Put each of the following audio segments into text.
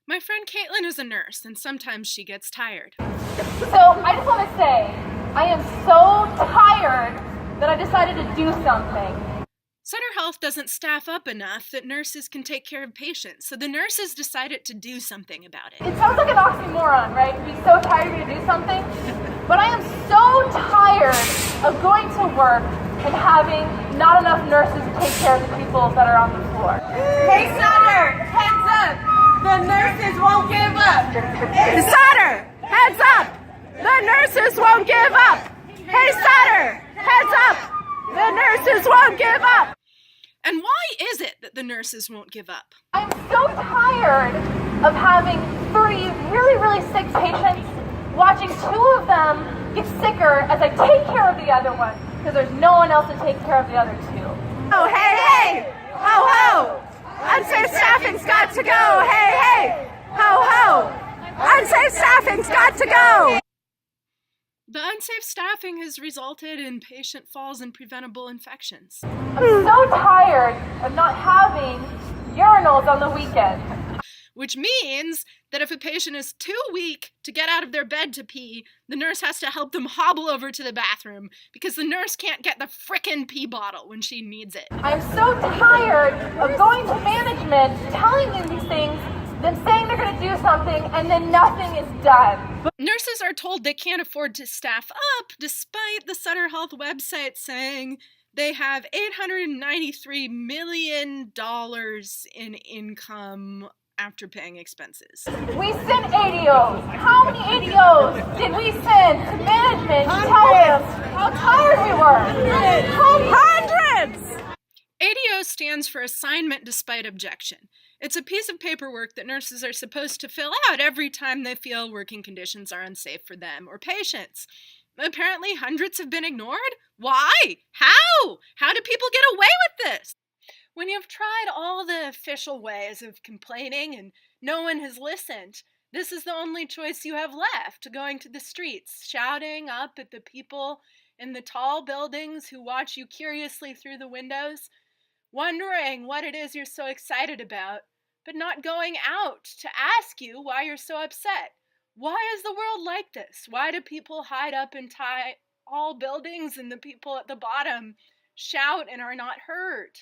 My friend Caitlin is a nurse, and sometimes she gets tired. So I just want to say, I am so tired that I decided to do something. Sutter Health doesn't staff up enough that nurses can take care of patients, so the nurses decided to do something about it. It sounds like an oxymoron, right? To be so tired to do something. But I am so tired of going to work and having not enough nurses to take care of the people that are on the floor. Hey, Sutter, heads up! The nurses won't give up! Sutter, heads up! The nurses won't give up! Hey, Sutter, heads up! The nurses won't give up! And why is it that the nurses won't give up? I'm so tired of having 3 really, really sick patients, watching 2 of them get sicker as I take care of the other one, because there's no one else to take care of the other 2. Oh, hey, hey! Ho, ho! Unsafe staffing's got to go! Hey, hey! Ho, ho! Unsafe staffing's got to go! The unsafe staffing has resulted in patient falls and preventable infections. I'm so tired of not having urinals on the weekend. Which means that if a patient is too weak to get out of their bed to pee, the nurse has to help them hobble over to the bathroom because the nurse can't get the frickin' pee bottle when she needs it. I'm so tired of going to management, telling them these things, then saying they're going to do something, and then nothing is done. Nurses are told they can't afford to staff up, despite the Sutter Health website saying they have $893 million in income after paying expenses. We sent ADOs. How many ADOs did we send to management to tell them how tired we were? Hundreds! ADO stands for Assignment Despite Objection. It's a piece of paperwork that nurses are supposed to fill out every time they feel working conditions are unsafe for them or patients. Apparently, hundreds have been ignored. Why? How? How do people get away with this? When you've tried all the official ways of complaining and no one has listened, this is the only choice you have left, going to the streets, shouting up at the people in the tall buildings who watch you curiously through the windows, wondering what it is you're so excited about, but not going out to ask you why you're so upset. Why is the world like this? Why do people hide up in tall buildings and the people at the bottom shout and are not heard?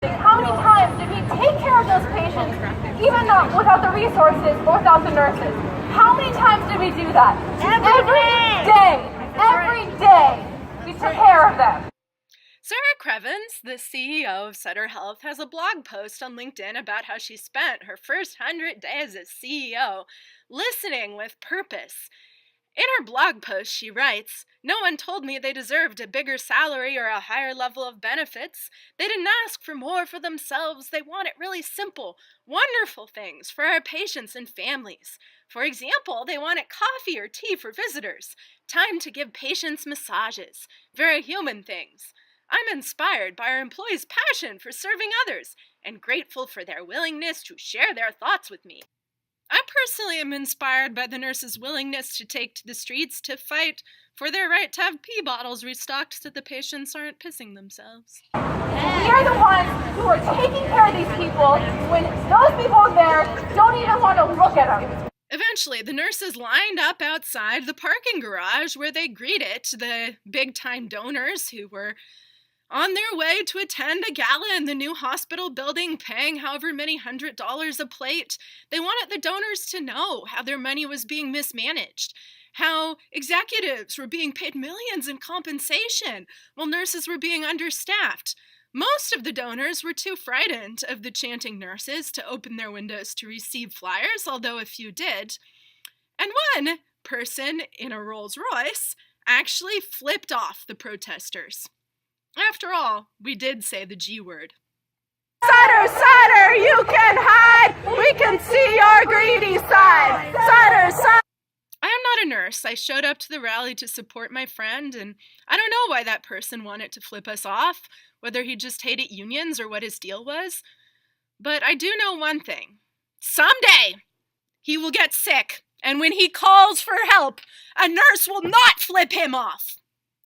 How many times did we take care of those patients, even without the resources or without the nurses? How many times did we do that? Every day, we took care of them. Sarah Crevens, the CEO of Sutter Health, has a blog post on LinkedIn about how she spent her first 100 days as CEO listening with purpose. In her blog post, she writes, "No one told me they deserved a bigger salary or a higher level of benefits. They didn't ask for more for themselves. They wanted really simple, wonderful things for our patients and families. For example, they wanted coffee or tea for visitors, time to give patients massages, very human things. I'm inspired by our employees' passion for serving others and grateful for their willingness to share their thoughts with me. I personally am inspired by the nurses' willingness to take to the streets to fight for their right to have pee bottles restocked so the patients aren't pissing themselves." We are the ones who are taking care of these people when those people there don't even want to look at them. Eventually, the nurses lined up outside the parking garage where they greeted the big-time donors who were on their way to attend a gala in the new hospital building, paying however many $100 a plate. They wanted the donors to know how their money was being mismanaged, how executives were being paid millions in compensation while nurses were being understaffed. Most of the donors were too frightened of the chanting nurses to open their windows to receive flyers, although a few did. And one person in a Rolls Royce actually flipped off the protesters. After all, we did say the G word. Sutter, Sutter, you can hide! We can see your greedy side! Sutter, Sutter! I am not a nurse. I showed up to the rally to support my friend, and I don't know why that person wanted to flip us off, whether he just hated unions or what his deal was. But I do know one thing. Someday, he will get sick, and when he calls for help, a nurse will not flip him off.